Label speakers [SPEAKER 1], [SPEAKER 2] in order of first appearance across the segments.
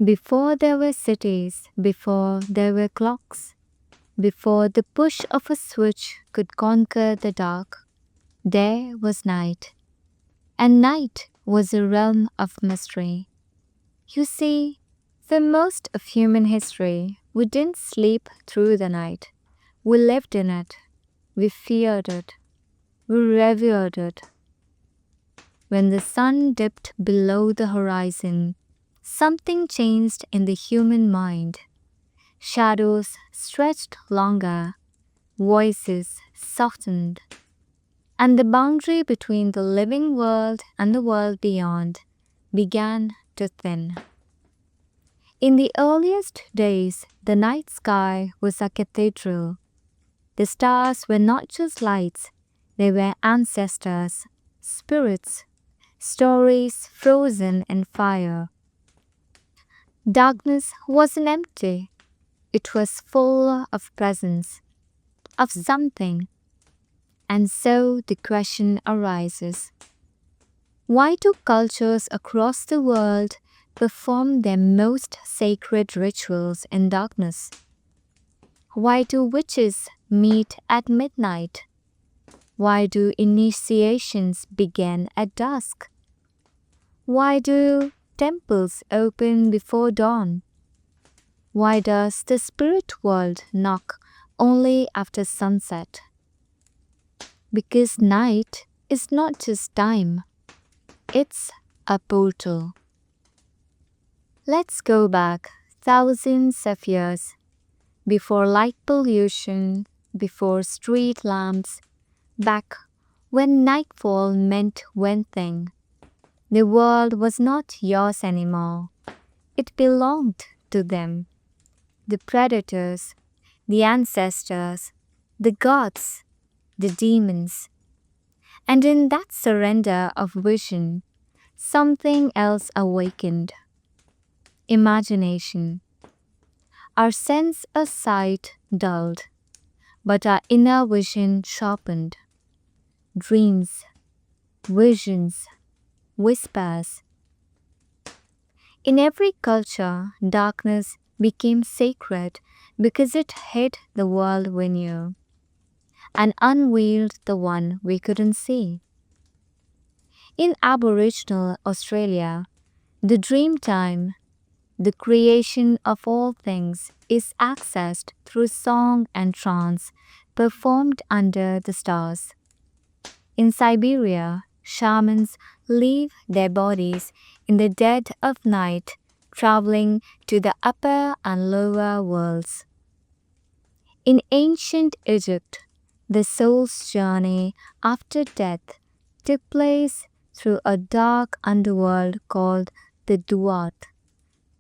[SPEAKER 1] Before there were cities, before there were clocks, before the push of a switch could conquer the dark, there was night. And night was a realm of mystery. You see, for most of human history, we didn't sleep through the night. We lived in it. We feared it. We revered it. When the sun dipped below the horizon, something changed in the human mind. Shadows stretched longer, voices softened, and the boundary between the living world and the world beyond began to thin. In the earliest days, the night sky was a cathedral. The stars were not just lights, they were ancestors, spirits, stories frozen in fire. Darkness wasn't empty, it was full of presence, of something. And so the question arises, why do cultures across the world perform their most sacred rituals in darkness? Why do witches meet at midnight? Why do initiations begin at dusk? Why do temples open before dawn? Why does the spirit world knock only after sunset? Because night is not just time, it's a portal. Let's go back thousands of years, before light pollution, before street lamps, back when nightfall meant one thing. The world was not yours anymore. It belonged to them. The predators, the ancestors, the gods, the demons. And in that surrender of vision, something else awakened. Imagination. Our sense of sight dulled, but our inner vision sharpened. Dreams, visions, whispers. In every culture, darkness became sacred because it hid the world we knew and unveiled the one we couldn't see. In Aboriginal Australia, the dream time, the creation of all things, is accessed through song and trance performed under the stars. In Siberia, shamans leave their bodies in the dead of night, traveling to the upper and lower worlds. In ancient Egypt, the soul's journey after death took place through a dark underworld called the Duat,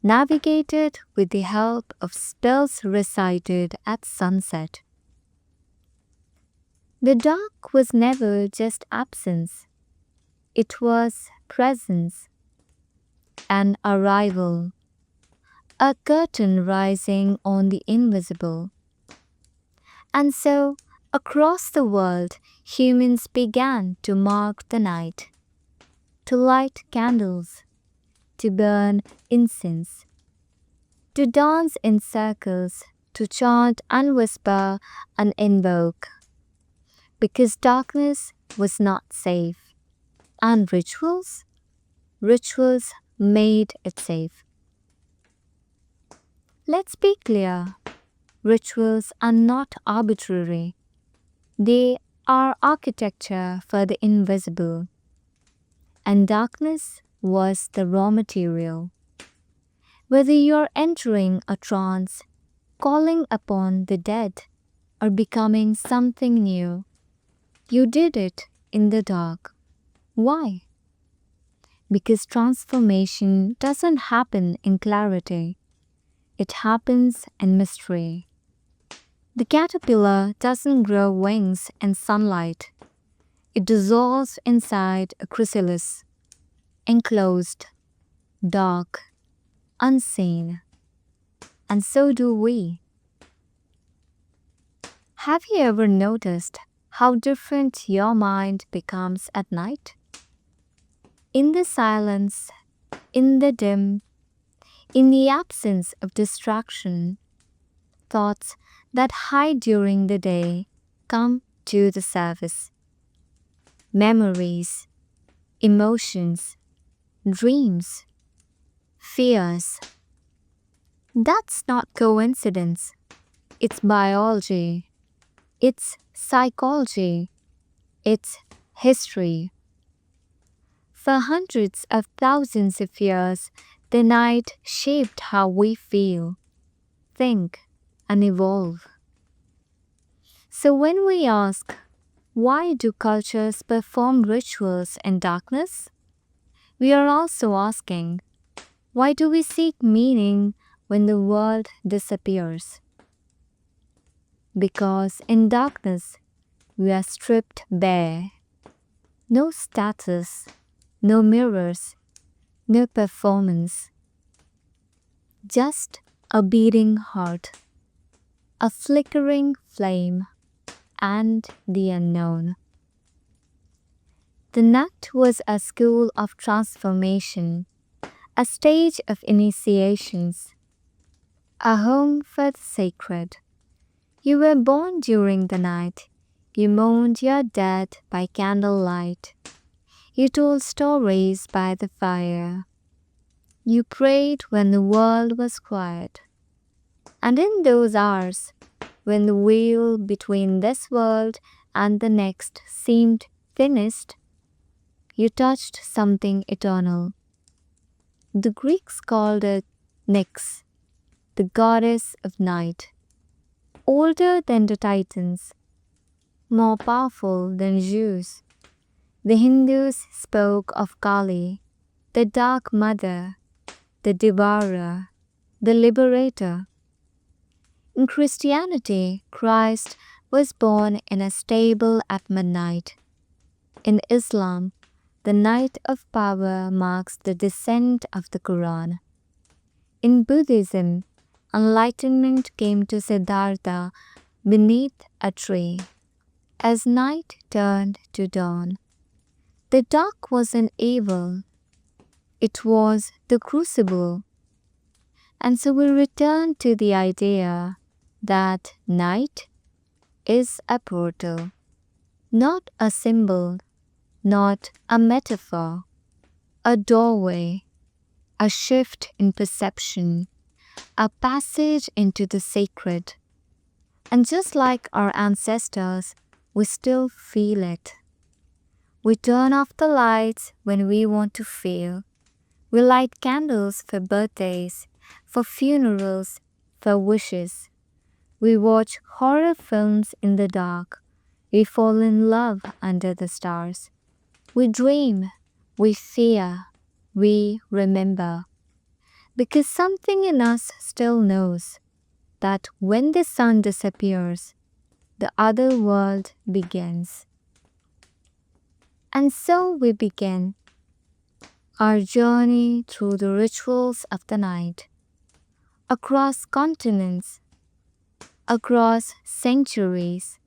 [SPEAKER 1] navigated with the help of spells recited at sunset. The dark was never just absence. It was presence, an arrival, a curtain rising on the invisible. And so, across the world, humans began to mark the night, to light candles, to burn incense, to dance in circles, to chant and whisper and invoke. Because darkness was not safe, and rituals made it safe. Let's be clear, rituals are not arbitrary. They are architecture for the invisible. And darkness was the raw material. Whether you're entering a trance, calling upon the dead, or becoming something new, you did it in the dark. Why? Because transformation doesn't happen in clarity. It happens in mystery. The caterpillar doesn't grow wings in sunlight. It dissolves inside a chrysalis, enclosed, dark, unseen. And so do we. Have you ever noticed how different your mind becomes at night? In the silence, in the dim, In the absence of distraction, thoughts that hide during the day come to the surface. Memories, emotions, dreams, fears. That's not coincidence. It's biology. It's psychology. It's history. For hundreds of thousands of years, the night shaped how we feel, think, and evolve. So when we ask, why do cultures perform rituals in darkness? We are also asking, why do we seek meaning when the world disappears? Because in darkness, we are stripped bare. No status, no mirrors, no performance. Just a beating heart, a flickering flame, and the unknown. The night was a school of transformation, a stage of initiations, a home for the sacred. You were born during the night. You mourned your dead by candlelight. You told stories by the fire. You prayed when the world was quiet. And in those hours, when the veil between this world and the next seemed thinnest, you touched something eternal. The Greeks called it Nyx, the goddess of night. Older than the Titans, more powerful than Zeus. The Hindus spoke of Kali, the dark mother, the devourer, the liberator. In Christianity, Christ was born in a stable at midnight. In Islam, the night of power marks the descent of the Quran. In Buddhism, enlightenment came to Siddhartha beneath a tree. As night turned to dawn, the dark wasn't evil, it was the crucible. And so we return to the idea that night is a portal, not a symbol, not a metaphor, a doorway, a shift in perception, a passage into the sacred. And just like our ancestors, we still feel it. We turn off the lights when we want to feel. We light candles for birthdays, for funerals, for wishes. We watch horror films in the dark. We fall in love under the stars. We dream, we fear, we remember. Because something in us still knows that when the sun disappears, the other world begins. And so we begin our journey through the rituals of the night, across continents, across centuries,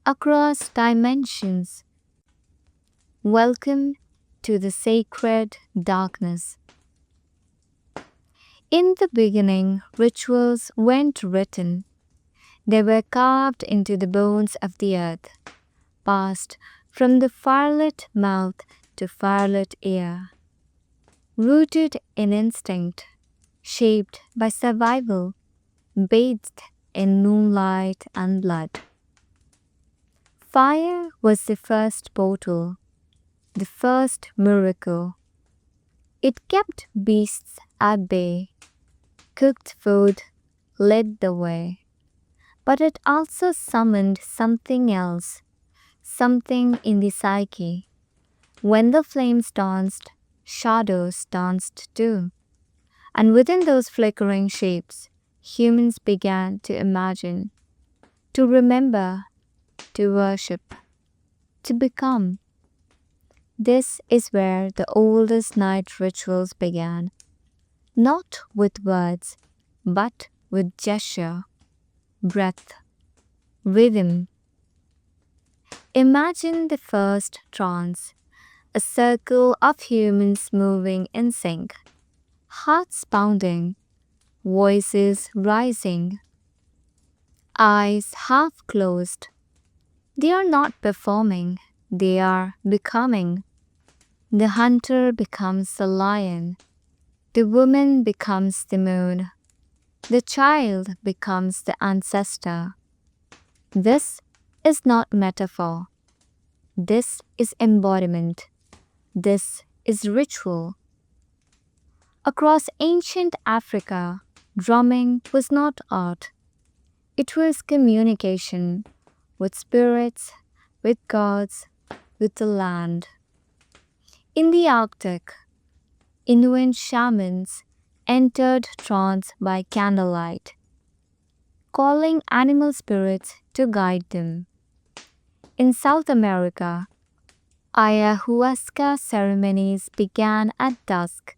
[SPEAKER 1] across dimensions. Welcome to the sacred darkness. In the beginning, rituals weren't written. They were carved into the bones of the earth, passed from the firelit mouth to firelit ear, rooted in instinct, shaped by survival, bathed in moonlight and blood. Fire was the first portal, the first miracle. It kept beasts at bay, cooked food, led the way. But it also summoned something else, something in the psyche. When the flames danced, shadows danced too. And within those flickering shapes, humans began to imagine, to remember, to worship, to become. This is where the oldest night rituals began, not with words, but with gesture, breath, rhythm. Imagine the first trance, a circle of humans moving in sync, hearts pounding, voices rising, eyes half closed. They are not performing, they are becoming. The hunter becomes the lion, the woman becomes the moon, the child becomes the ancestor. This is not metaphor. This is embodiment. This is ritual. Across ancient Africa, drumming was not art. It was communication with spirits, with gods, with the land. In the Arctic, Inuit shamans entered trance by candlelight, calling animal spirits to guide them. In South America, ayahuasca ceremonies began at dusk,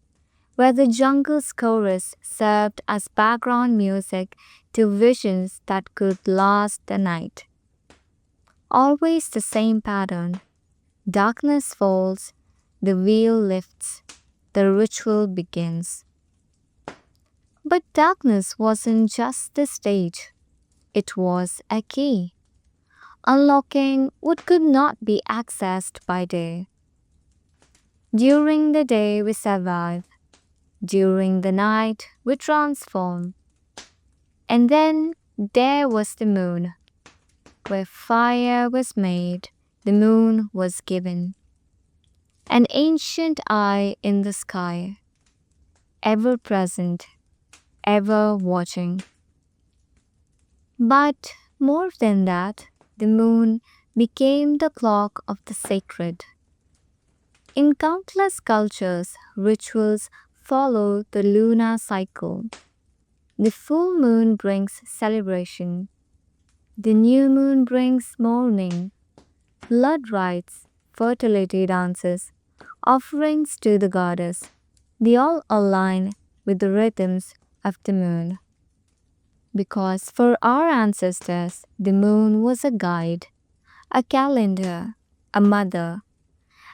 [SPEAKER 1] where the jungle's chorus served as background music to visions that could last the night. Always the same pattern. Darkness falls, the veil lifts, the ritual begins. But darkness wasn't just the stage, it was a key, unlocking what could not be accessed by day. During the day we survive, during the night we transform. And then there was the moon. Where fire was made, the moon was given. An ancient eye in the sky, ever present, ever watching. But more than that, the moon became the clock of the sacred. In countless cultures, rituals follow the lunar cycle. The full moon brings celebration. The new moon brings mourning. Blood rites, fertility dances, offerings to the goddess. They all align with the rhythms of the moon. Because for our ancestors, the moon was a guide, a calendar, a mother,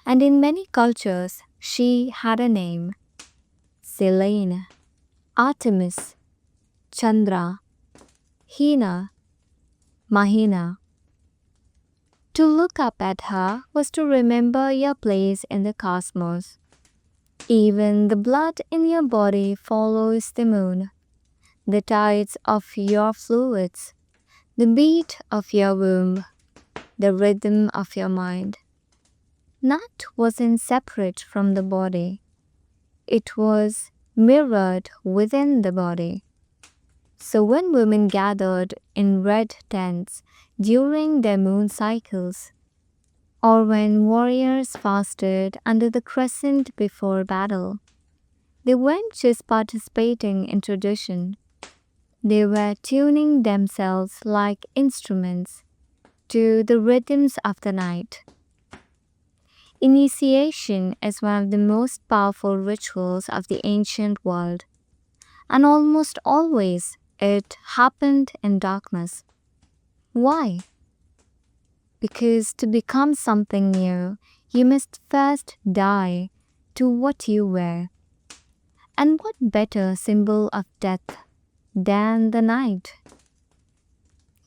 [SPEAKER 1] and in many cultures, she had a name: Selene, Artemis, Chandra, Hina, Mahina. To look up at her was to remember your place in the cosmos. Even the blood in your body follows the moon, the tides of your fluids, the beat of your womb, the rhythm of your mind. That wasn't separate from the body. It was mirrored within the body. So when women gathered in red tents during their moon cycles, or when warriors fasted under the crescent before battle, they weren't just participating in tradition. They were tuning themselves like instruments to the rhythms of the night. Initiation is one of the most powerful rituals of the ancient world, and almost always it happened in darkness. Why? Because to become something new, you must first die to what you were. And what better symbol of death than the night?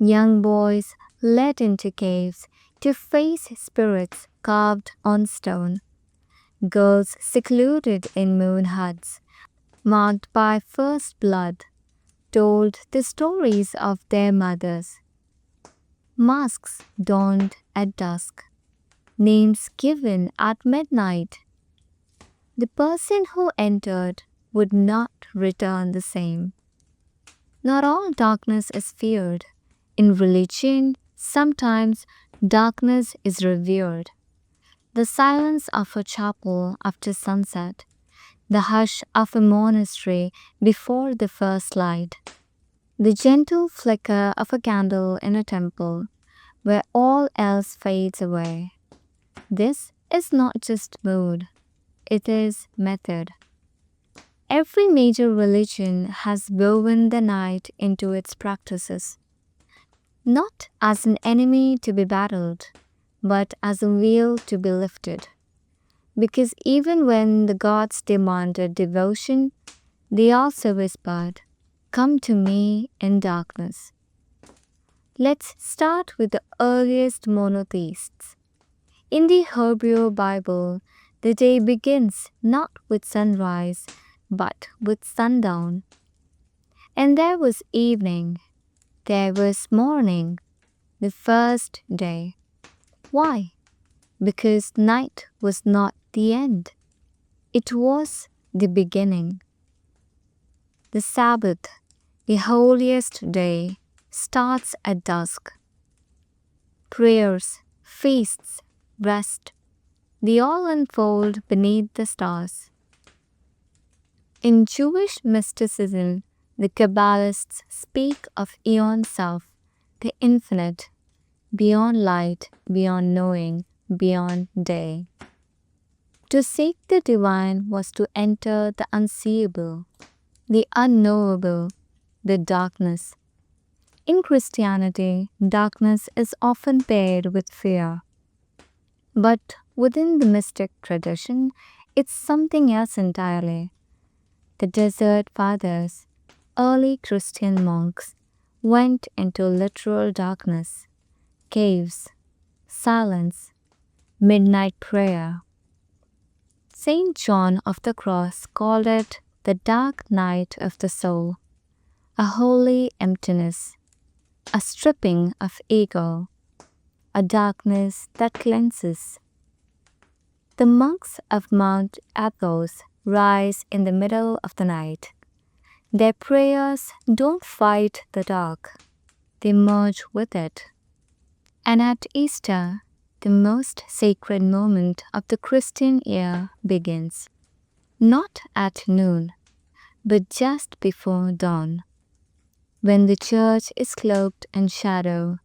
[SPEAKER 1] Young boys led into caves to face spirits carved on stone. Girls secluded in moon huts, marked by first blood, told the stories of their mothers. Masks donned at dusk, names given at midnight. The person who entered would not return the same. Not all darkness is feared. In religion, sometimes darkness is revered. The silence of a chapel after sunset, the hush of a monastery before the first light, the gentle flicker of a candle in a temple where all else fades away. This is not just mood, it is method. Every major religion has woven the night into its practices, not as an enemy to be battled, but as a veil to be lifted. Because even when the gods demanded devotion, they also whispered, Come to me in darkness. Let's start with the earliest monotheists. In the Hebrew Bible, the day begins not with sunrise, but with sundown. And there was evening, there was morning, the first day. Why? Because night was not the end, it was the beginning. The Sabbath, the holiest day, starts at dusk. Prayers, feasts, rest, they all unfold beneath the stars. In Jewish mysticism, the Kabbalists speak of Eon Self, the infinite, beyond light, beyond knowing, beyond day. To seek the divine was to enter the unseeable, the unknowable, the darkness. In Christianity, darkness is often paired with fear. But within the mystic tradition, it's something else entirely. The Desert Fathers, early Christian monks, went into literal darkness, caves, silence, midnight prayer. Saint John of the Cross called it the dark night of the soul, a holy emptiness, a stripping of ego, a darkness that cleanses. The monks of Mount Athos rise in the middle of the night. Their prayers don't fight the dark, they merge with it. And at Easter, the most sacred moment of the Christian year begins. Not at noon, but just before dawn, when the church is cloaked in shadow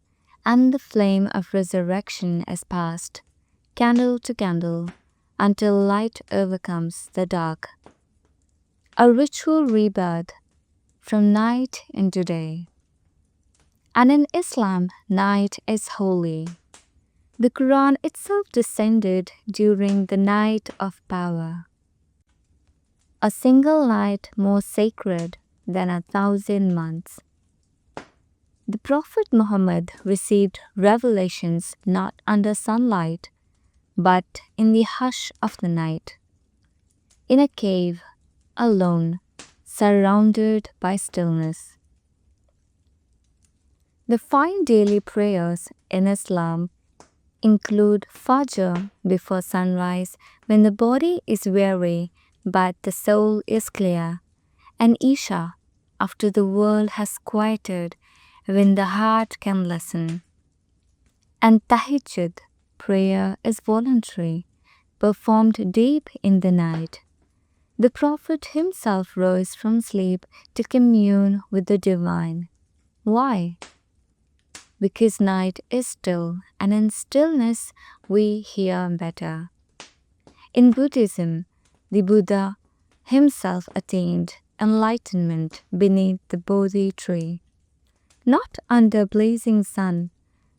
[SPEAKER 1] and the flame of resurrection is passed, candle to candle, until light overcomes the dark. A ritual rebirth from night into day. And in Islam, night is holy. The Quran itself descended during the night of power. A single night more sacred than 1,000 months. The Prophet Muhammad received revelations not under sunlight, but in the hush of the night. In a cave, alone, surrounded by stillness. The 5 daily prayers in Islam include Fajr before sunrise when the body is weary but the soul is clear, and Isha after the world has quieted when the heart can listen. And Tahajjud prayer is voluntary, performed deep in the night. The Prophet himself rose from sleep to commune with the divine. Why? Because night is still, and in stillness we hear better. In Buddhism, the Buddha himself attained enlightenment beneath the Bodhi tree, not under blazing sun,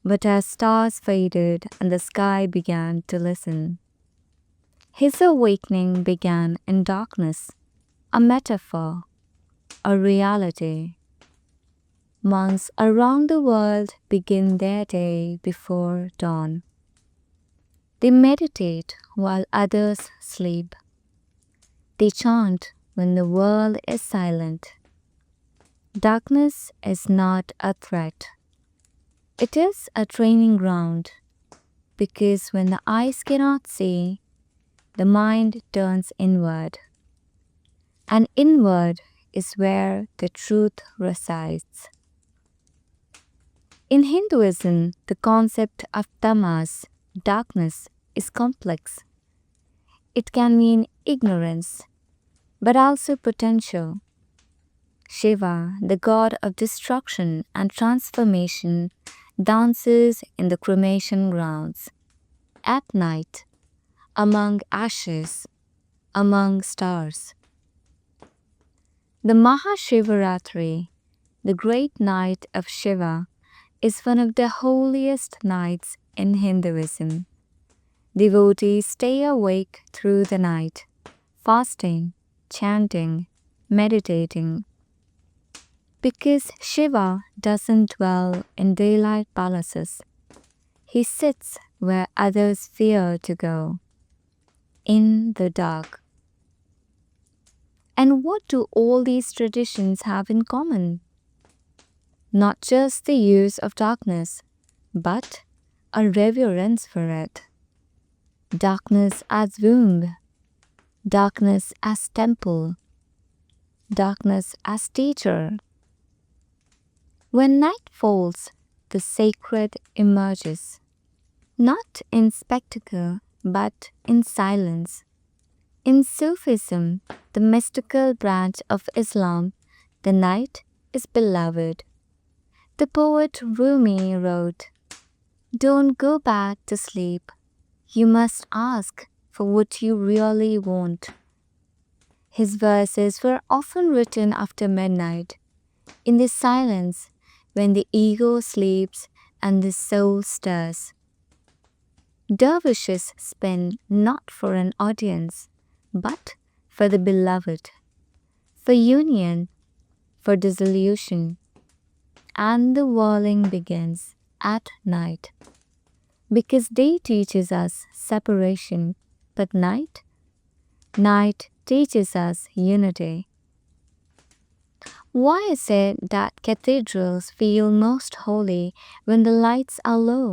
[SPEAKER 1] but as stars faded and the sky began to listen. His awakening began in darkness, a metaphor, a reality. Monks around the world begin their day before dawn. They meditate while others sleep. They chant when the world is silent. Darkness is not a threat. It is a training ground, because when the eyes cannot see, the mind turns inward. And inward is where the truth resides. In Hinduism, the concept of tamas, darkness, is complex. It can mean ignorance, but also potential. Shiva, the god of destruction and transformation, dances in the cremation grounds. At night, among ashes, among stars. The Mahashivaratri, the great night of Shiva, is one of the holiest nights in Hinduism. Devotees stay awake through the night, fasting, chanting, meditating. Because Shiva doesn't dwell in daylight palaces. He sits where others fear to go, in the dark. And what do all these traditions have in common? Not just the use of darkness, but a reverence for it. Darkness as womb, darkness as temple, darkness as teacher. When night falls, the sacred emerges, not in spectacle, but in silence. In Sufism, the mystical branch of Islam, the night is beloved. The poet Rumi wrote, "Don't go back to sleep. You must ask for what you really want." His verses were often written after midnight, in the silence when the ego sleeps and the soul stirs. Dervishes spin not for an audience, but for the beloved, for union, for dissolution. And the whirling begins at night. Because day teaches us separation, but night teaches us unity. Why is it that cathedrals feel most holy when the lights are low?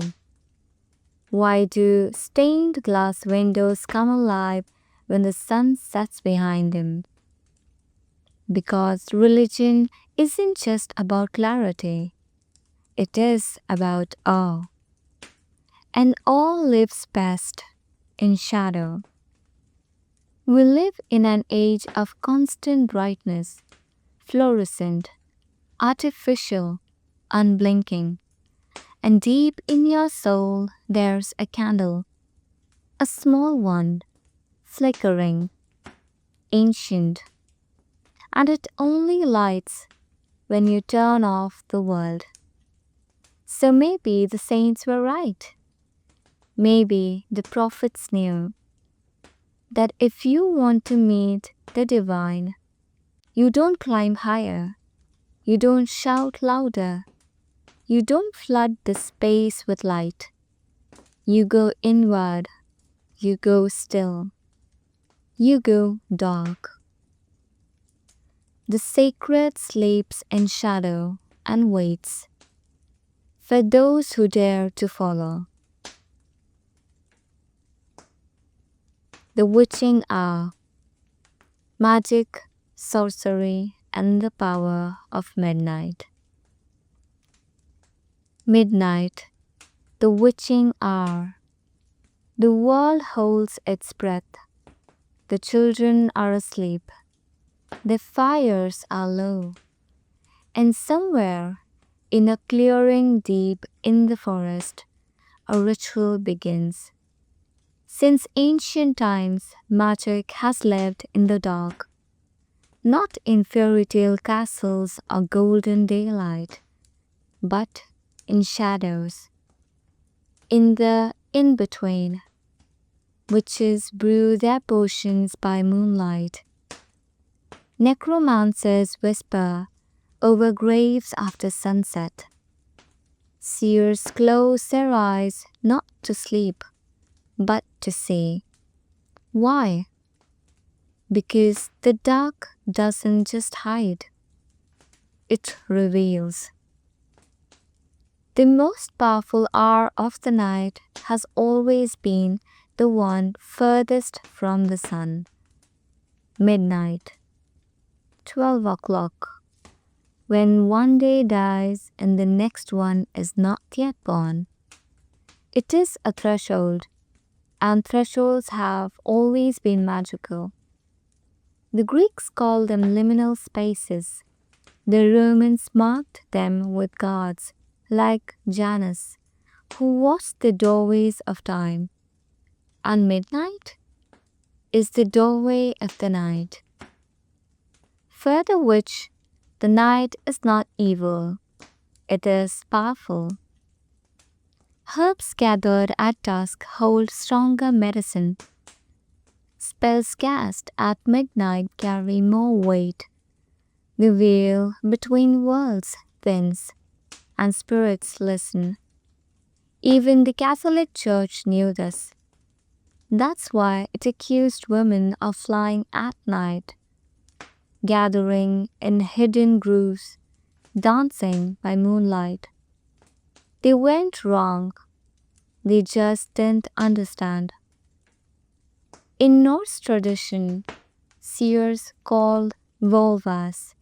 [SPEAKER 1] Why do stained glass windows come alive when the sun sets behind them? Because religion isn't just about clarity, it is about awe. And awe lives best in shadow. We live in an age of constant brightness, fluorescent, artificial, unblinking. And deep in your soul there's a candle, a small one, flickering, ancient, and it only lights when you turn off the world. So maybe the saints were right. Maybe the prophets knew that if you want to meet the divine, you don't climb higher, you don't shout louder, you don't flood the space with light. You go inward, you go still, you go dark. The sacred sleeps in shadow and waits for those who dare to follow. The witching hour, magic, sorcery, and the power of midnight. Midnight, the witching hour. The world holds its breath. The children are asleep. The fires are low. And somewhere, in a clearing deep in the forest, a ritual begins. Since ancient times, magic has lived in the dark, not in fairy tale castles or golden daylight, but in shadows, in the in-between. Witches brew their potions by moonlight. Necromancers whisper over graves after sunset. Seers close their eyes not to sleep, but to see. Why? Because the dark doesn't just hide, it reveals. The most powerful hour of the night has always been the one furthest from the sun. Midnight, 12 o'clock, when one day dies and the next one is not yet born. It is a threshold, and thresholds have always been magical. The Greeks called them liminal spaces. The Romans marked them with gods like Janus, who watched the doorways of time. And midnight is the doorway of the night. Further which, the night is not evil, it is powerful. Herbs gathered at dusk hold stronger medicine. Spells cast at midnight carry more weight. The veil between worlds thins, and spirits listen. Even the Catholic Church knew this. That's why it accused women of flying at night, gathering in hidden grooves, dancing by moonlight. They weren't wrong, they just didn't understand. In Norse tradition, seers called vulvas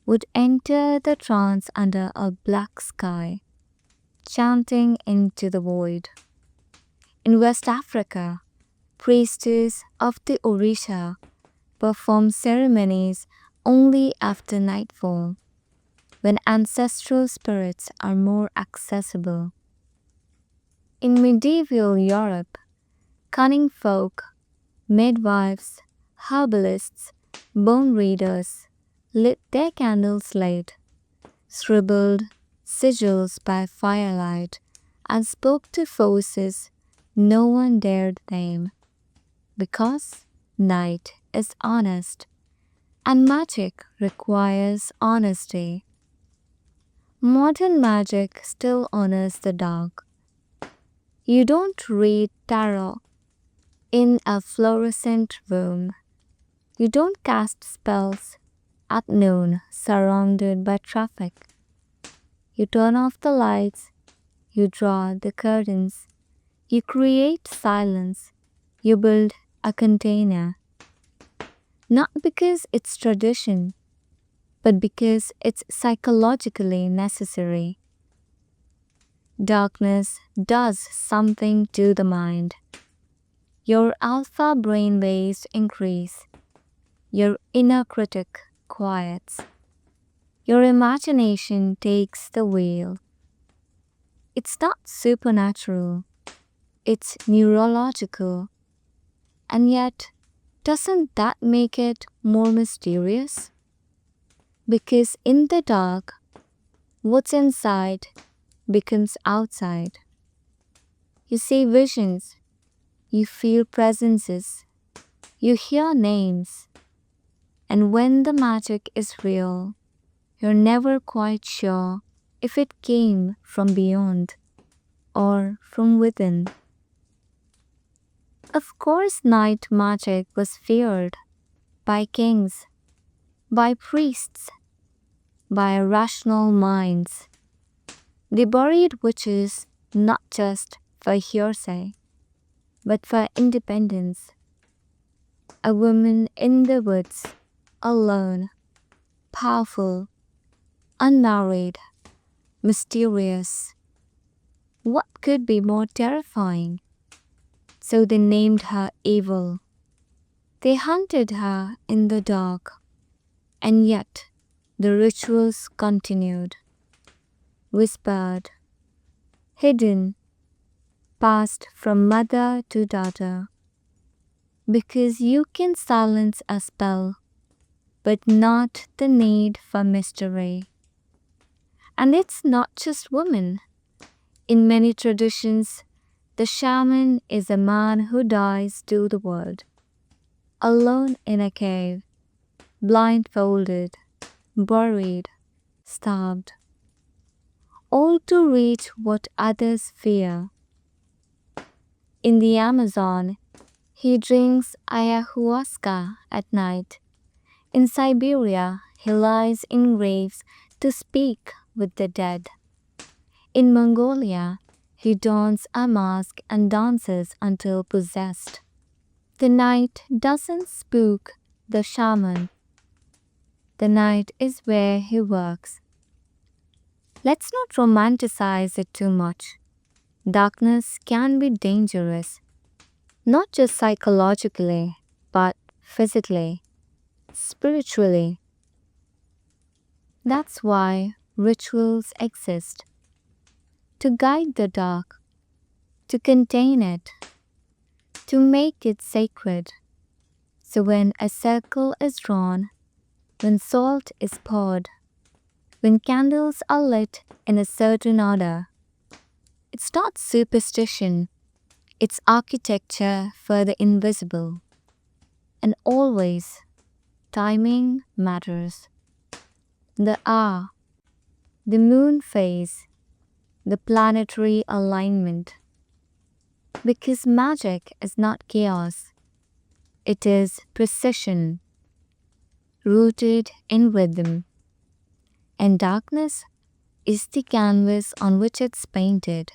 [SPEAKER 1] would enter the trance under a black sky, chanting into the void. In West Africa, priestesses of the Orisha perform ceremonies only after nightfall, when ancestral spirits are more accessible. In medieval Europe, cunning folk, midwives, herbalists, bone readers lit their candles late, scribbled sigils by firelight, and spoke to forces no one dared name, because night is honest and magic requires honesty. Modern magic still honors the dark. You don't read tarot in a fluorescent room. You don't cast spells at noon surrounded by traffic. You turn off the lights, you draw the curtains, you create silence, you build a container. Not because it's tradition, but because it's psychologically necessary. Darkness does something to the mind. Your alpha brainwaves increase. Your inner critic quiets. Your imagination takes the wheel. It's not supernatural, it's neurological. And yet, doesn't that make it more mysterious? Because in the dark, what's inside becomes outside. You see visions, you feel presences, you hear names, and when the magic is real, you're never quite sure if it came from beyond or from within. Of course, night magic was feared by kings, by priests, by rational minds. They buried witches not just for hearsay, but for independence. A woman in the woods, alone, powerful, unmarried, mysterious. What could be more terrifying? So they named her evil. They hunted her in the dark, and yet the rituals continued, whispered, hidden, passed from mother to daughter. Because you can silence a spell, but not the need for mystery. And it's not just women. In many traditions, the shaman is a man who dies to the world, alone in a cave, blindfolded, buried, starved, all to reach what others fear. In the Amazon, he drinks ayahuasca at night. In Siberia, he lies in graves to speak with the dead. In Mongolia, he dons a mask and dances until possessed. The night doesn't spook the shaman. The night is where he works. Let's not romanticize it too much. Darkness can be dangerous, not just psychologically, but physically, spiritually. That's why rituals exist. To guide the dark, to contain it, to make it sacred. So when a circle is drawn, when salt is poured, when candles are lit in a certain order, it's not superstition, it's architecture for the invisible. And always, timing matters. the hour, the moon phase, the planetary alignment. Because magic is not chaos, it is precision, rooted in rhythm, and darkness is the canvas on which it's painted.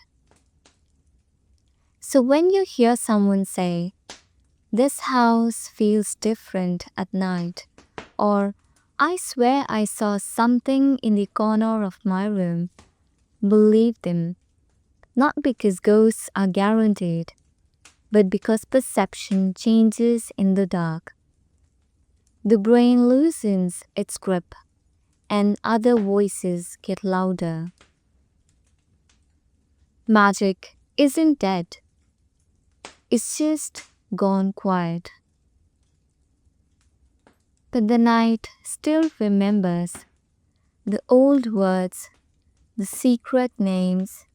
[SPEAKER 1] So when you hear someone say, "This house feels different at night," or "I swear I saw something in the corner of my room," believe them, not because ghosts are guaranteed, but because perception changes in the dark. The brain loosens its grip, and other voices get louder. Magic isn't dead, it's just gone quiet. But the night still remembers the old words, the secret names,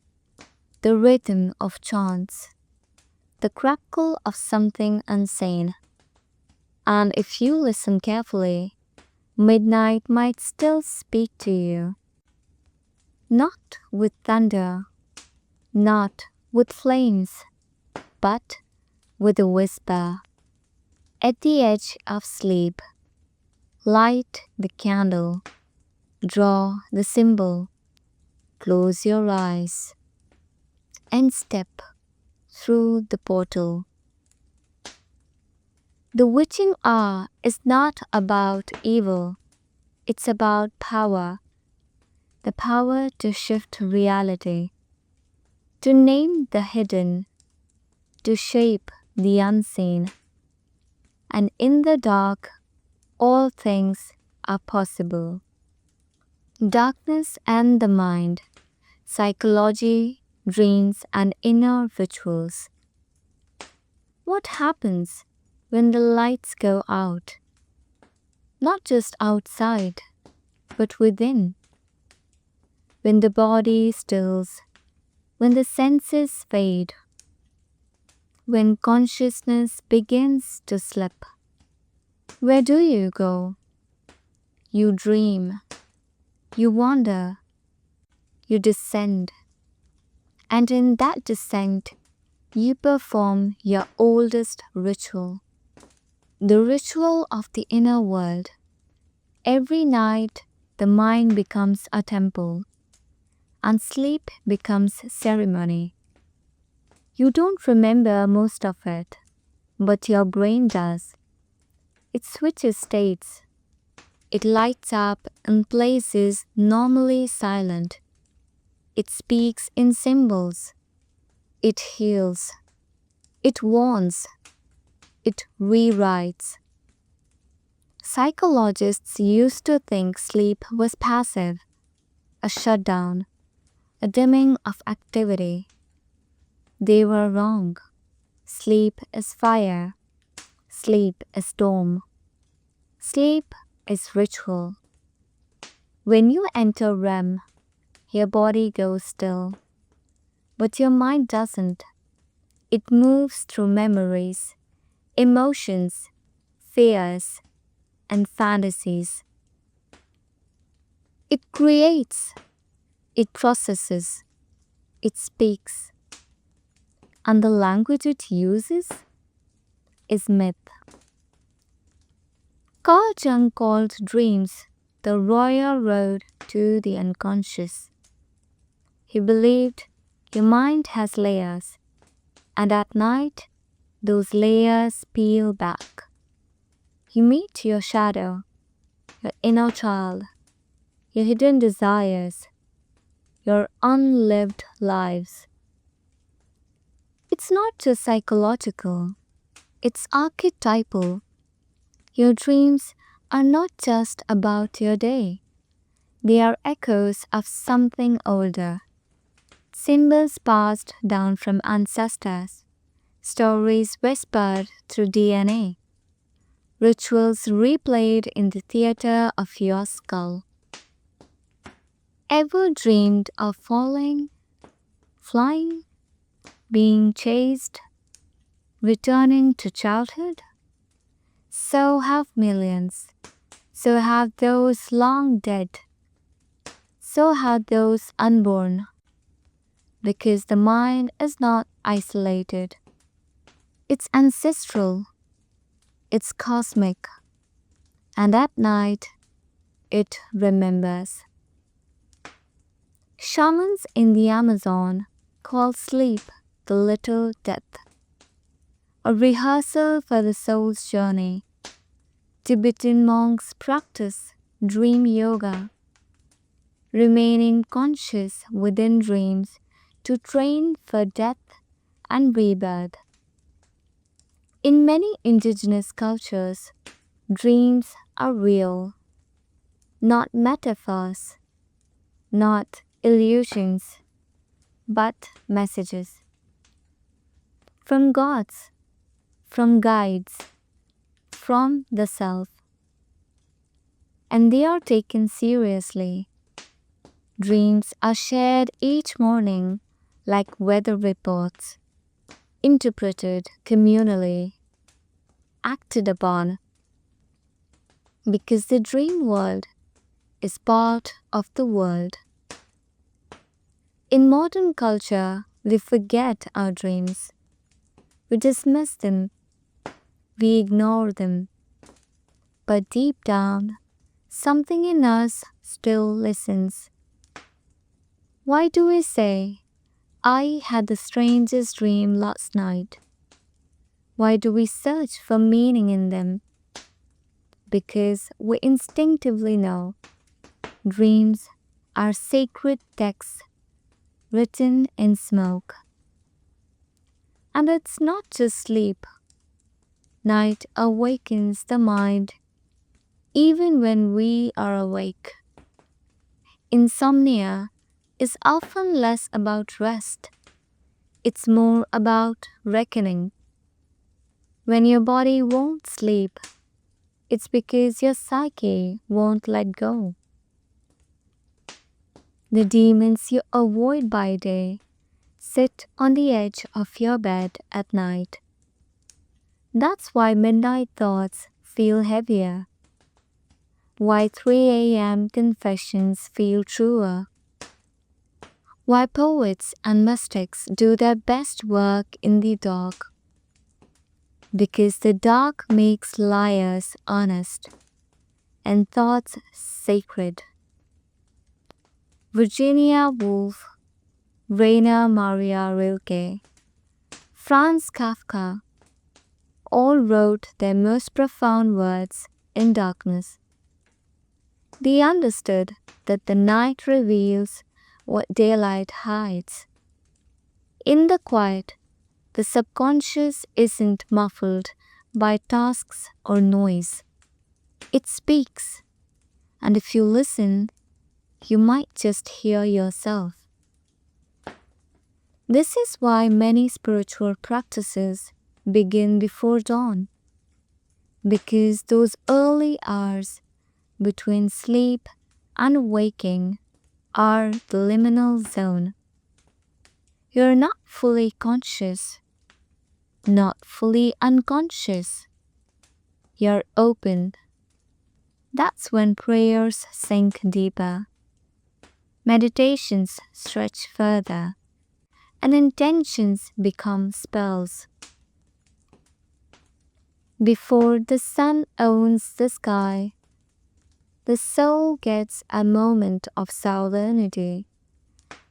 [SPEAKER 1] the rhythm of chants, the crackle of something unseen. And if you listen carefully, midnight might still speak to you. Not with thunder, not with flames, but with a whisper. At the edge of sleep, light the candle, draw the symbol, close your eyes, and step through the portal. The witching hour is not about evil, it's about power. The power to shift reality, to name the hidden, to shape the unseen. And in the dark, all things are possible. Darkness and the mind, psychology, dreams, and inner rituals. What happens when the lights go out? Not just outside, but within. When the body stills, when the senses fade, when consciousness begins to slip. Where do you go? You dream, you wander, you descend, and in that descent, you perform your oldest ritual, the ritual of the inner world. Every night, the mind becomes a temple, and sleep becomes ceremony. You don't remember most of it, but your brain does. It switches states. It lights up in places normally silent. It speaks in symbols. It heals. It warns. It rewrites. Psychologists used to think sleep was passive, a shutdown, a dimming of activity. They were wrong. Sleep is fire. Sleep is storm. Sleep is ritual. When you enter REM, your body goes still, but your mind doesn't. It moves through memories, emotions, fears, and fantasies. It creates, it processes, it speaks, and the language it uses is myth. Carl Jung called dreams the royal road to the unconscious. He believed your mind has layers, and at night, those layers peel back. You meet your shadow, your inner child, your hidden desires, your unlived lives. It's not just psychological, it's archetypal. Your dreams are not just about your day. They are echoes of something older. Symbols passed down from ancestors. Stories whispered through DNA. Rituals replayed in the theater of your skull. Ever dreamed of falling, flying, being chased, returning to childhood? So have millions. So have those long dead So have those unborn, because the mind is not isolated. It's ancestral, it's cosmic, and at night it remembers. Shamans in the Amazon call sleep the little death, a rehearsal for the soul's journey. Tibetan monks practice dream yoga, remaining conscious within dreams to train for death and rebirth. In many indigenous cultures, dreams are real, not metaphors, not illusions, but messages from gods, from guides, from the self. And they are taken seriously. Dreams are shared each morning like weather reports, interpreted communally, acted upon, because the dream world is part of the world. In modern culture, we forget our dreams. We dismiss them. We ignore them. But deep down, something in us still listens. Why do we say, I had the strangest dream last night? Why do we search for meaning in them? Because we instinctively know dreams are sacred texts written in smoke. And it's not just sleep. Night awakens the mind even when we are awake. Insomnia is often less about rest. It's more about reckoning. When your body won't sleep, it's because your psyche won't let go. The demons you avoid by day sit on the edge of your bed at night. That's why midnight thoughts feel heavier. Why 3 a.m. confessions feel truer. Why poets and mystics do their best work in the dark. Because the dark makes liars honest and thoughts sacred. Virginia Woolf, Rainer Maria Rilke, Franz Kafka all wrote their most profound words in darkness. They understood that the night reveals what daylight hides. In the quiet, the subconscious isn't muffled by tasks or noise. It speaks, and if you listen, you might just hear yourself. This is why many spiritual practices begin before dawn, because those early hours between sleep and waking are the liminal zone. You're not fully conscious, not fully unconscious. You're open. That's when prayers sink deeper, meditations stretch further, and intentions become spells. Before the sun owns the sky, the soul gets a moment of sovereignty,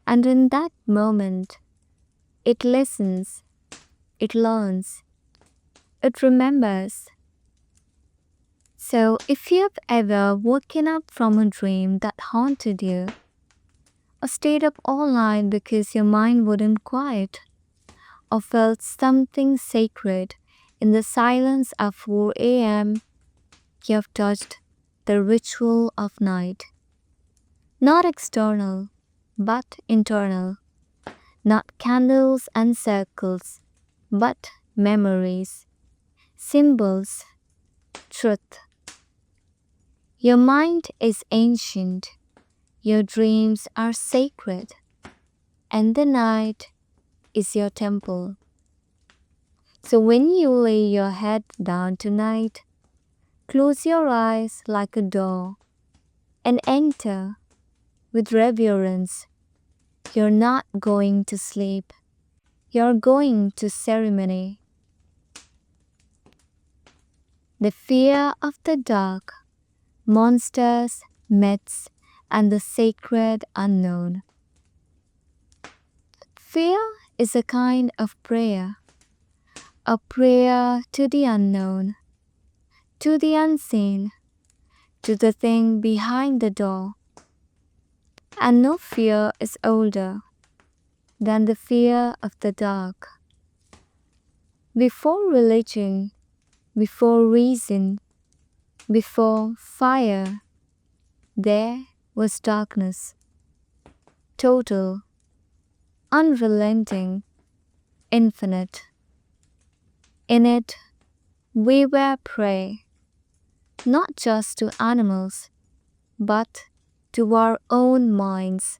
[SPEAKER 1] and in that moment, it listens, it learns, it remembers. So, if you've ever woken up from a dream that haunted you, or stayed up all night because your mind wouldn't quiet, or felt something sacred in the silence of 4 a.m., you have touched the ritual of night. Not external, but internal. Not candles and circles, but memories, symbols, truth. Your mind is ancient, your dreams are sacred, and the night is your temple. So when you lay your head down tonight, close your eyes like a door and enter with reverence. You're not going to sleep. You're going to ceremony. The fear of the dark, monsters, myths, and the sacred unknown. Fear is a kind of prayer, a prayer to the unknown, to the unseen, to the thing behind the door. And no fear is older than the fear of the dark. Before religion, before reason, before fire, there was darkness, total, unrelenting, infinite. In it, we were prey, not just to animals, but to our own minds.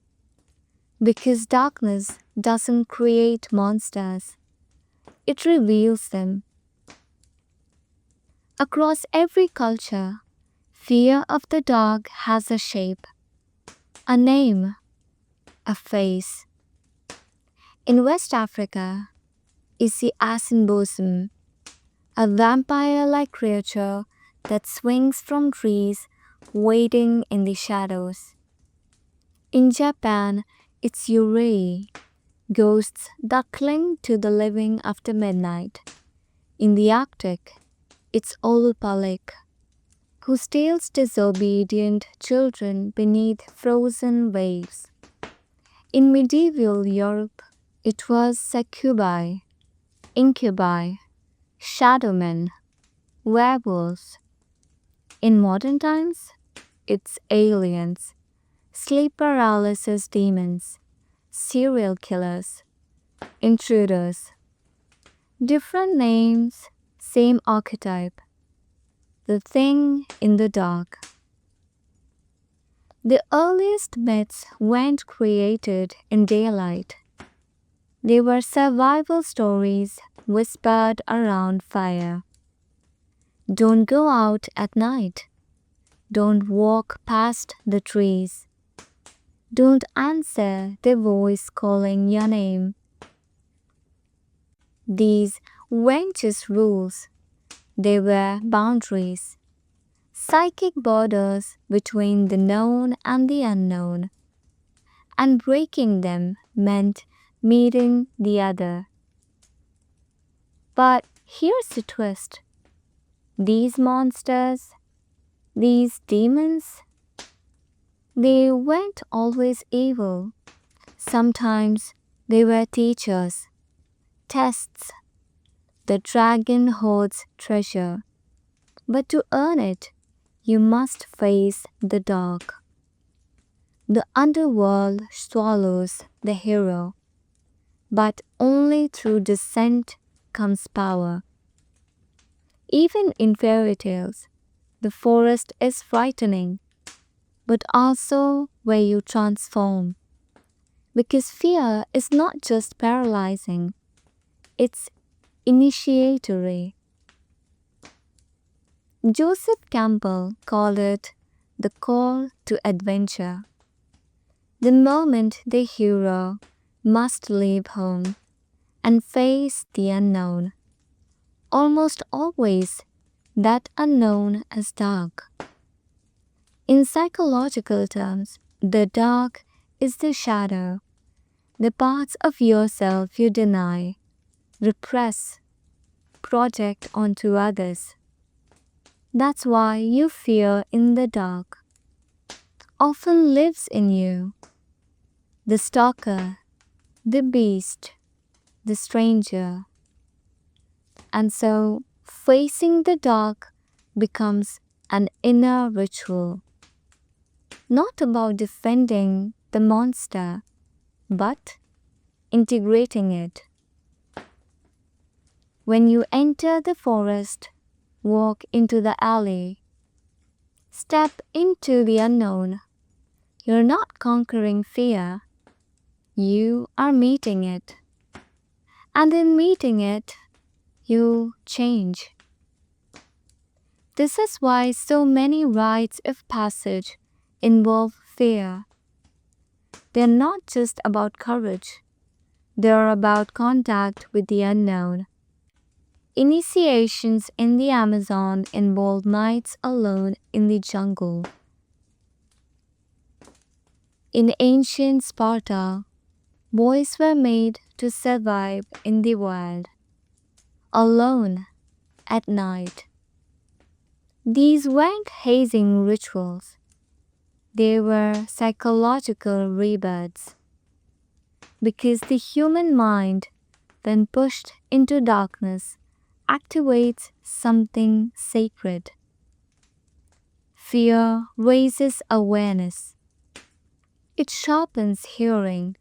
[SPEAKER 1] Because darkness doesn't create monsters, it reveals them. Across every culture, fear of the dark has a shape, a name, a face. In West Africa is the Asinbosom, a vampire-like creature that swings from trees, waiting in the shadows. In Japan, it's Yurei, ghosts that cling to the living after midnight. In the Arctic, it's Olupalik, who steals disobedient children beneath frozen waves. In medieval Europe, it was succubi, incubi, shadowmen, werewolves. In modern times, it's aliens, sleep paralysis demons, serial killers, intruders. Different names, same archetype. The thing in the dark. The earliest myths weren't created in daylight. They were survival stories whispered around fire. Don't go out at night. Don't walk past the trees. Don't answer the voice calling your name. These weren't just rules. They were boundaries, psychic borders between the known and the unknown. And breaking them meant meeting the other. But here's the twist. These monsters, these demons, they weren't always evil. Sometimes they were teachers, tests. The dragon hoards treasure, but to earn it, you must face the dark. The underworld swallows the hero, but only through descent comes power. Even in fairy tales, the forest is frightening, but also where you transform. Because fear is not just paralyzing, it's initiatory. Joseph Campbell called it the call to adventure. The moment the hero must leave home and face the unknown. Almost always, that unknown is dark. In psychological terms, the dark is the shadow, the parts of yourself you deny, repress, project onto others. That's why you fear in the dark often lives in you. The stalker, the beast, the stranger. And so, facing the dark becomes an inner ritual. Not about defending the monster, but integrating it. When you enter the forest, walk into the alley, step into the unknown, you're not conquering fear, you are meeting it. And in meeting it, you change. This is why so many rites of passage involve fear. They're not just about courage, they're about contact with the unknown. Initiations in the Amazon involve nights alone in the jungle. In ancient Sparta, boys were made to survive in the wild, alone at night. These weren't hazing rituals, they were psychological rebirths. Because the human mind, when pushed into darkness, activates something sacred. Fear raises awareness. It sharpens hearing.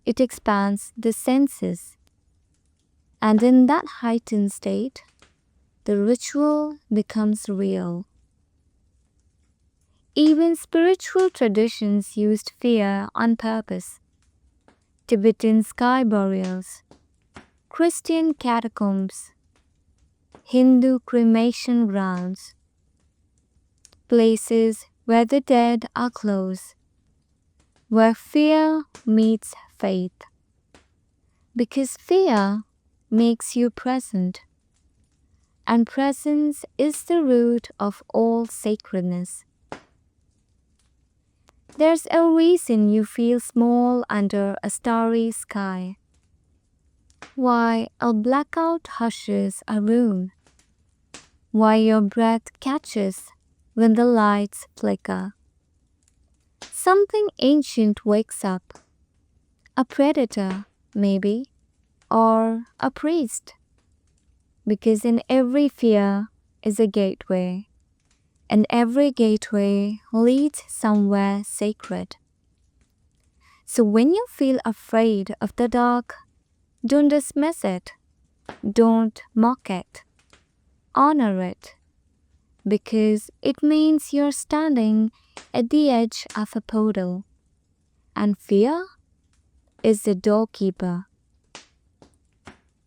[SPEAKER 1] It expands the senses. And in that heightened state, the ritual becomes real. Even spiritual traditions used fear on purpose. Tibetan sky burials, Christian catacombs, Hindu cremation grounds, places where the dead are close, where fear meets faith. Because fear makes you present, and presence is the root of all sacredness. There's a reason you feel small under a starry sky. Why a blackout hushes a room. Why your breath catches when the lights flicker. Something ancient wakes up. A predator, maybe, or a priest. Because in every fear is a gateway, and every gateway leads somewhere sacred. So when you feel afraid of the dark, don't dismiss it. Don't mock it. Honor it. Because it means you're standing at the edge of a portal. And fear is the doorkeeper.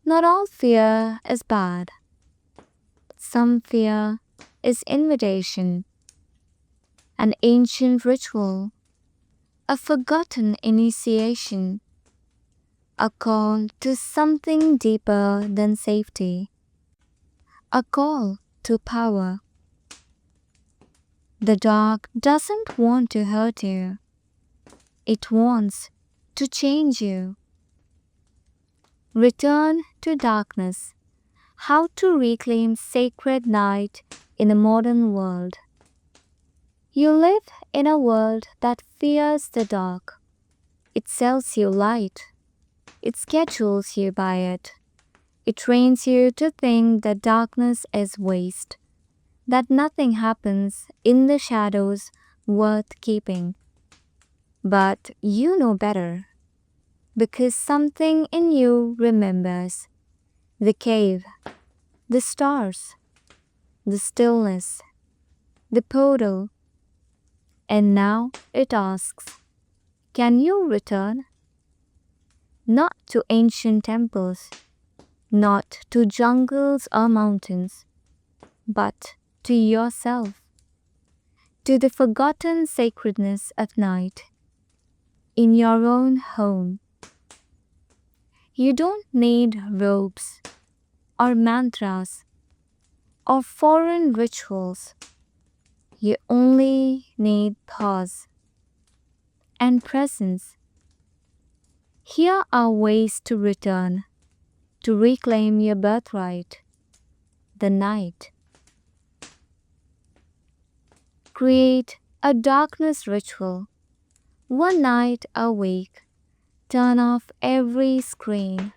[SPEAKER 1] Not all fear is bad. Some fear is invitation, an ancient ritual, a forgotten initiation, a call to something deeper than safety, a call to power. The dark doesn't want to hurt you. It wants to change you. Return to darkness. How to reclaim sacred night in a modern world. You live in a world that fears the dark. It sells you light. It schedules you by it. It trains you to think that darkness is waste, that nothing happens in the shadows worth keeping. But you know better, because something in you remembers. The cave, the stars, the stillness, the portal. And now it asks, can you return? Not to ancient temples, not to jungles or mountains, but to yourself, to the forgotten sacredness of night, in your own home. You don't need robes, or mantras, or foreign rituals. You only need pause and presence. Here are ways to return, to reclaim your birthright, the night. Create a darkness ritual. One night a week, turn off every screen,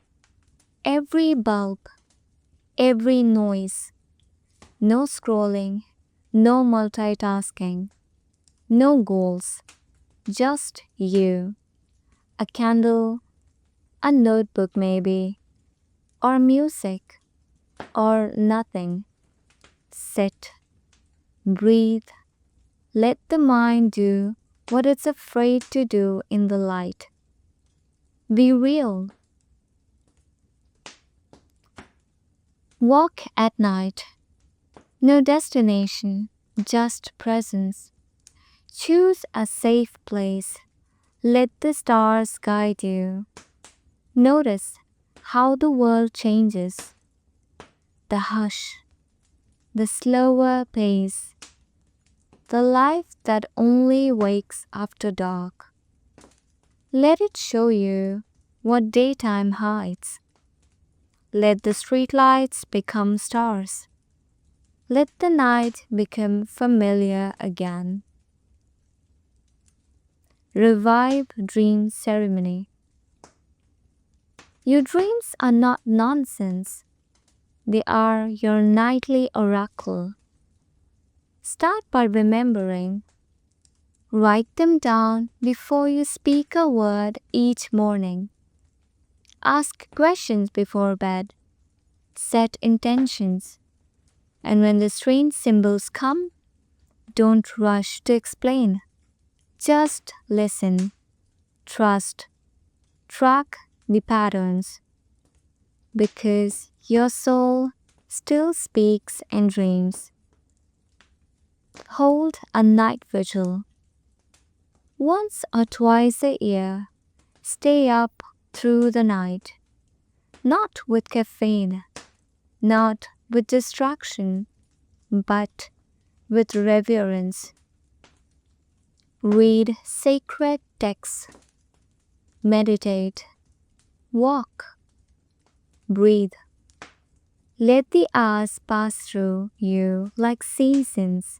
[SPEAKER 1] every bulb, every noise. No scrolling, no multitasking, no goals, just you. A candle, a notebook maybe, or music, or nothing. Sit, breathe, let the mind do what it's afraid to do in the light. Be real. Walk at night. No destination, just presence. Choose a safe place. Let the stars guide you. Notice how the world changes. The hush, the slower pace, the life that only wakes after dark. Let it show you what daytime hides. Let the streetlights become stars. Let the night become familiar again. Revive dream ceremony. Your dreams are not nonsense. They are your nightly oracle. Start by remembering. Write them down before you speak a word each morning. Ask questions before bed. Set intentions. And when the strange symbols come, don't rush to explain. Just listen. Trust. Track the patterns. Because your soul still speaks and dreams. Hold a night vigil. Once or twice a year, stay up through the night. Not with caffeine, not with distraction, but with reverence. Read sacred texts. Meditate. Walk. Breathe. Let the hours pass through you like seasons.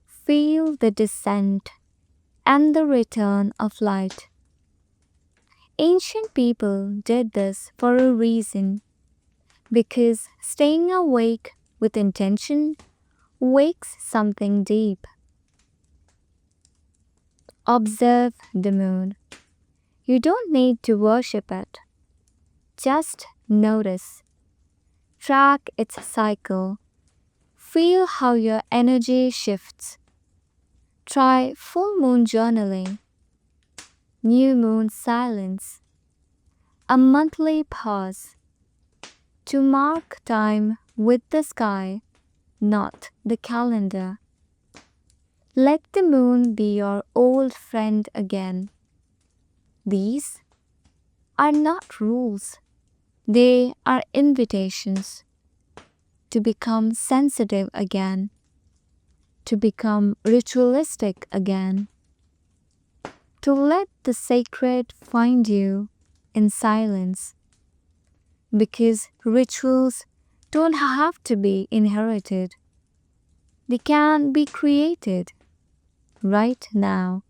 [SPEAKER 1] Feel the descent and the return of light. Ancient people did this for a reason, because staying awake with intention wakes something deep. Observe the moon. You don't need to worship it. Just notice. Track its cycle. Feel how your energy shifts. Try full moon journaling, new moon silence, a monthly pause to mark time with the sky, not the calendar. Let the moon be your old friend again. These are not rules. They are invitations to become sensitive again, to become ritualistic again, to let the sacred find you in silence. Because rituals don't have to be inherited. They can be created right now.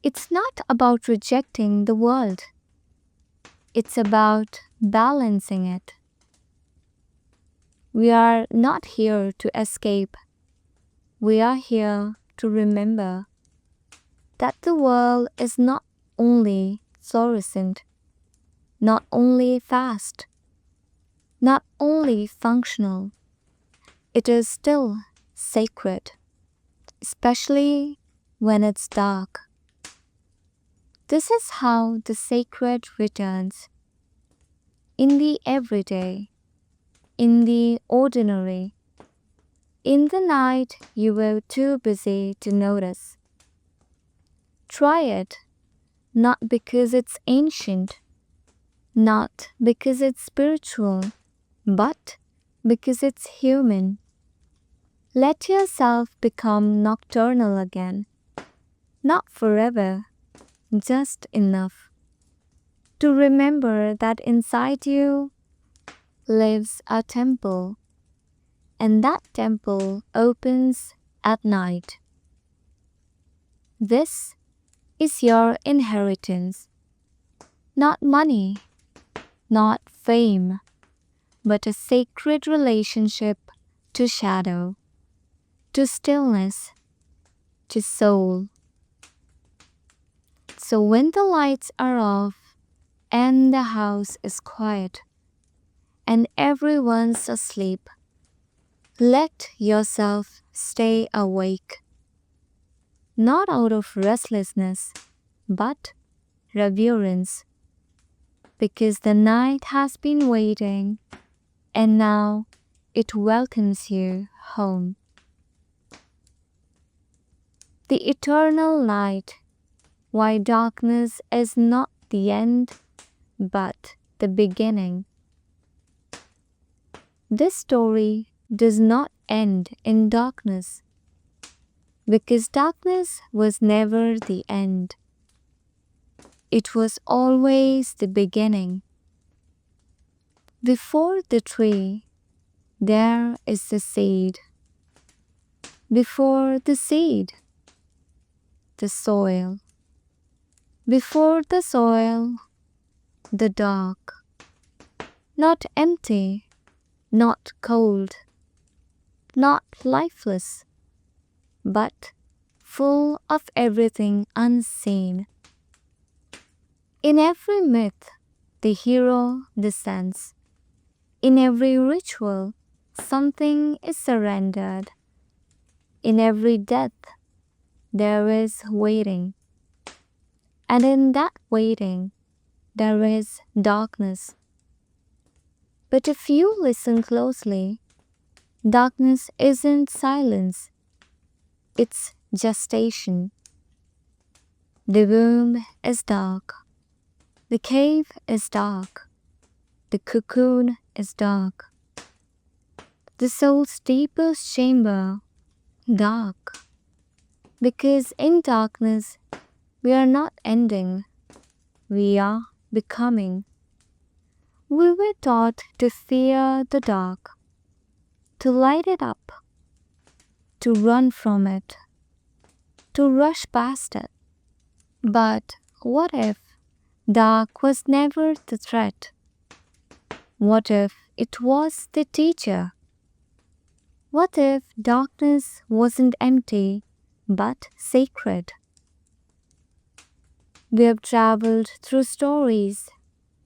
[SPEAKER 1] It's not about rejecting the world. It's about balancing it. We are not here to escape. We are here to remember that the world is not only fluorescent, not only fast, not only functional. It is still sacred, especially when it's dark. This is how the sacred returns. In the everyday, in the ordinary, in the night you were too busy to notice. Try it, not because it's ancient, not because it's spiritual, but because it's human. Let yourself become nocturnal again, not forever, just enough to remember that inside you lives a temple, and that temple opens at night. This is your inheritance, not money, not fame, but a sacred relationship to shadow, to stillness, to soul. So when the lights are off and the house is quiet and everyone's asleep, let yourself stay awake. Not out of restlessness, but reverence. Because the night has been waiting, and now it welcomes you home. the eternal night, why darkness is not the end but the beginning. This story does not end in darkness, because darkness was never the end. It was always the beginning. Before the tree, there is the seed. Before the seed, the soil. Before the soil, the dark. Not empty, not cold, not lifeless, but full of everything unseen. In every myth, the hero descends. In every ritual, something is surrendered. In every death, there is waiting. And in that waiting, there is darkness. But if you listen closely, darkness isn't silence, it's gestation. The womb is dark. The cave is dark. The cocoon is dark. The soul's deepest chamber, dark. Because in darkness, we are not ending, we are becoming. We were taught to fear the dark, to light it up, to run from it, to rush past it. But what if dark was never the threat? What if it was the teacher? What if darkness wasn't empty but sacred? We have traveled through stories,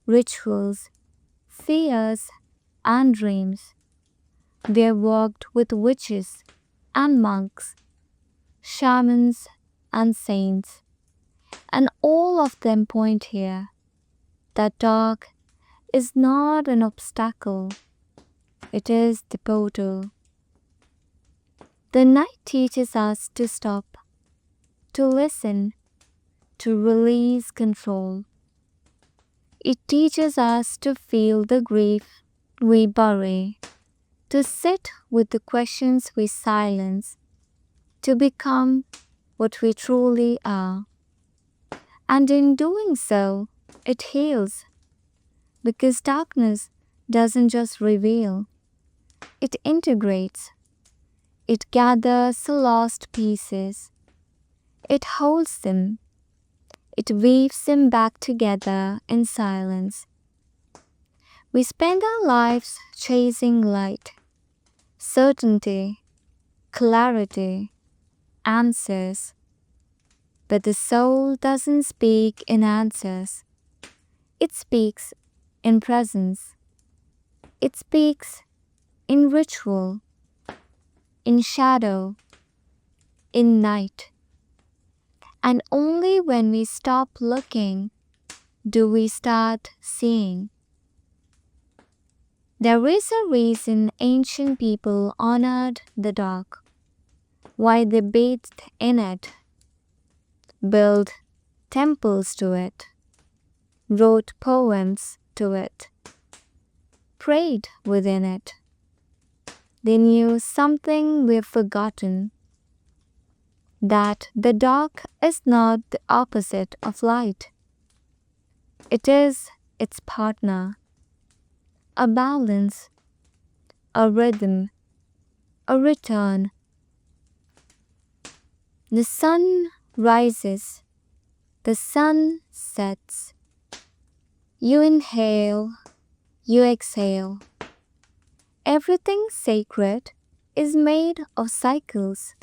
[SPEAKER 1] rituals, fears, and dreams. We have walked with witches and monks, shamans and saints, and all of them point here that dark is not an obstacle, it is the portal. The night teaches us to stop, to listen, to release control. It teaches us to feel the grief we bury, to sit with the questions we silence, to become what we truly are. And in doing so, it heals, because darkness doesn't just reveal, it integrates. It gathers the lost pieces. It holds them. It weaves them back together in silence. We spend our lives chasing light, certainty, clarity, answers. But the soul doesn't speak in answers. It speaks in presence. It speaks in ritual, in shadow, in night. And only when we stop looking do we start seeing. There is a reason ancient people honored the dark, why they bathed in it, built temples to it, wrote poems to it, prayed within it. They knew something we've forgotten, that the dark is not the opposite of light. It is its partner, a balance, a rhythm, a return. The sun rises, the sun sets. You inhale, you exhale. Everything sacred is made of cycles,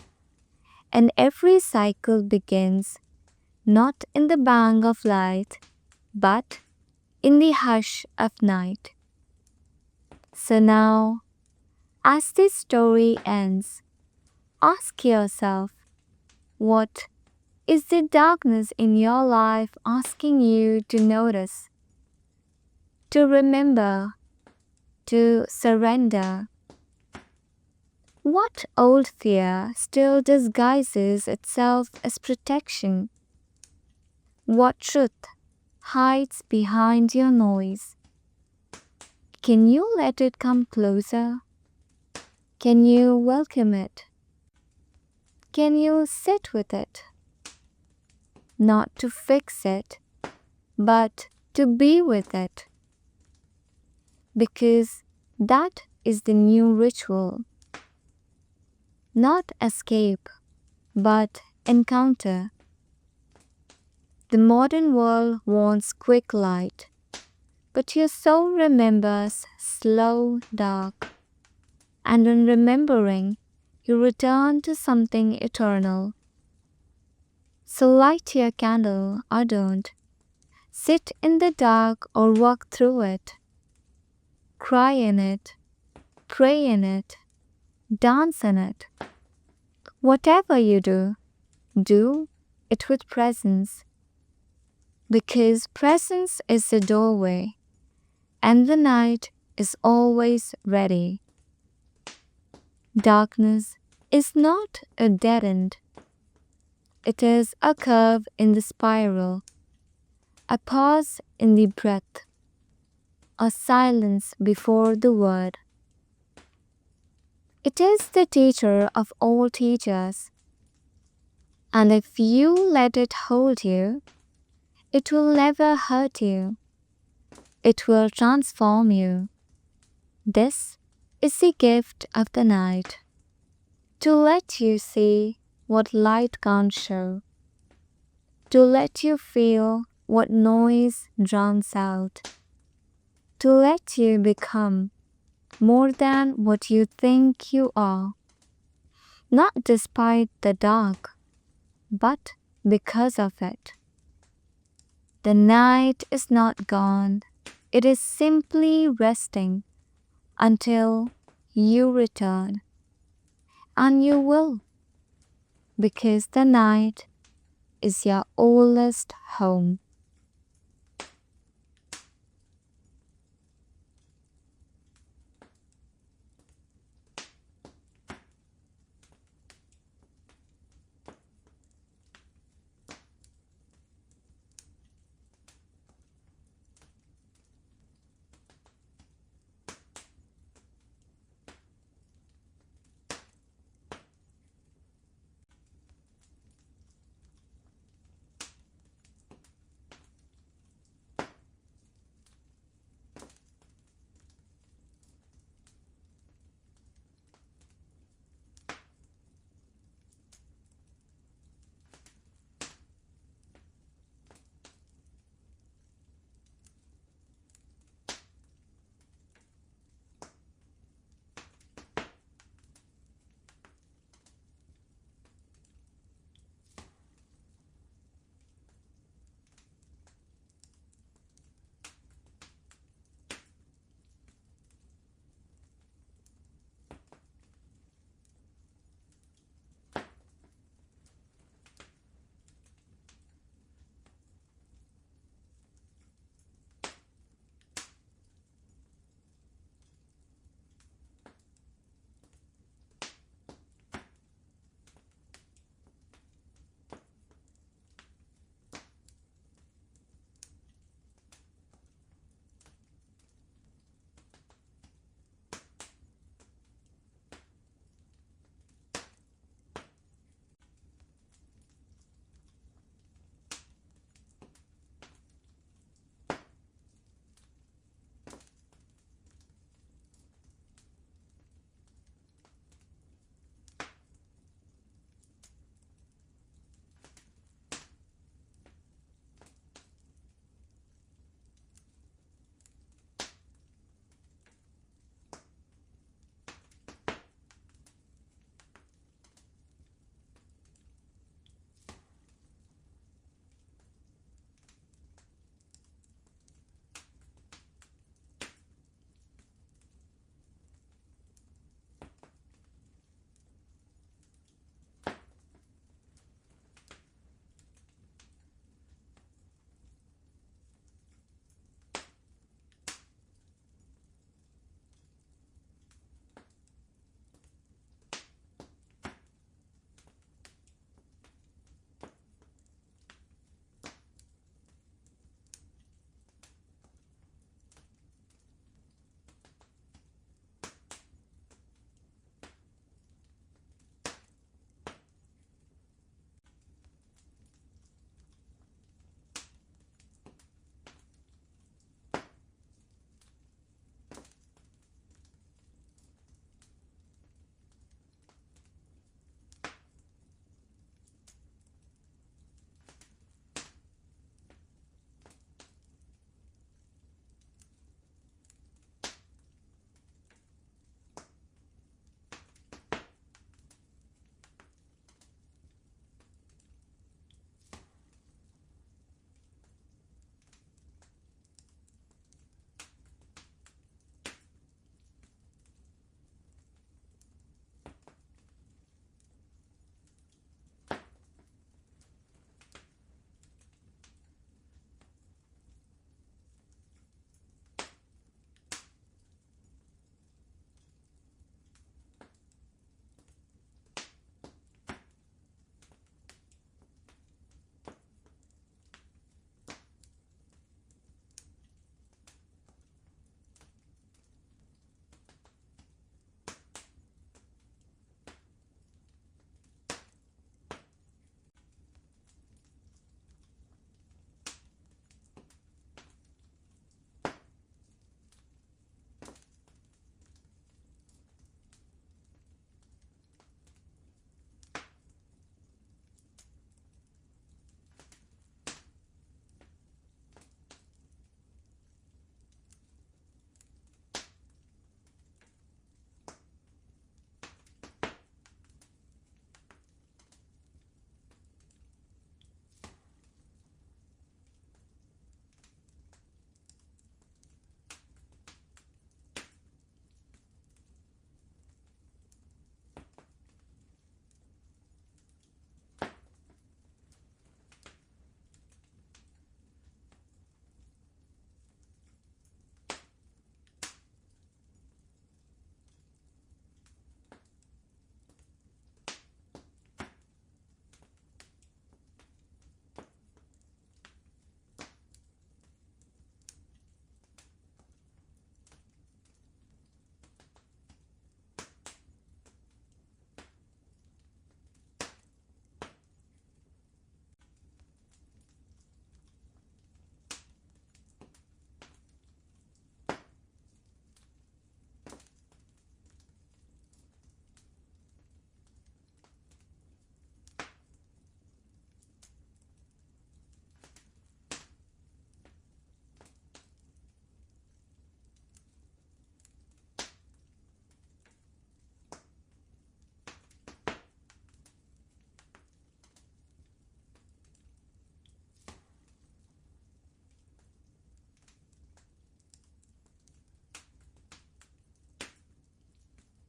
[SPEAKER 1] and every cycle begins not in the bang of light, but in the hush of night. So now, as this story ends, ask yourself, what is the darkness in your life asking you to notice, to remember, to surrender? What old fear still disguises itself as protection? What truth hides behind your noise? Can you let it come closer? Can you welcome it? Can you sit with it? Not to fix it, but to be with it. Because that is the new ritual. Not escape, but encounter. The modern world wants quick light, but your soul remembers slow dark. And in remembering, you return to something eternal. So light your candle or don't. Sit in the dark or walk through it. Cry in it, pray in it, dance in it. Whatever you do it with presence. Because presence is the doorway, and the night is always ready. Darkness is not a dead end. It is a curve in the spiral, a pause in the breath, a silence before the word. It is the teacher of all teachers, and if you let it hold you, it will never hurt you. It will transform you. This is the gift of the night, to let you see what light can't show, to let you feel what noise drowns out, to let you become more than what you think you are, not despite the dark, but because of it. The night is not gone, it is simply resting until you return. And you will, because the night is your oldest home.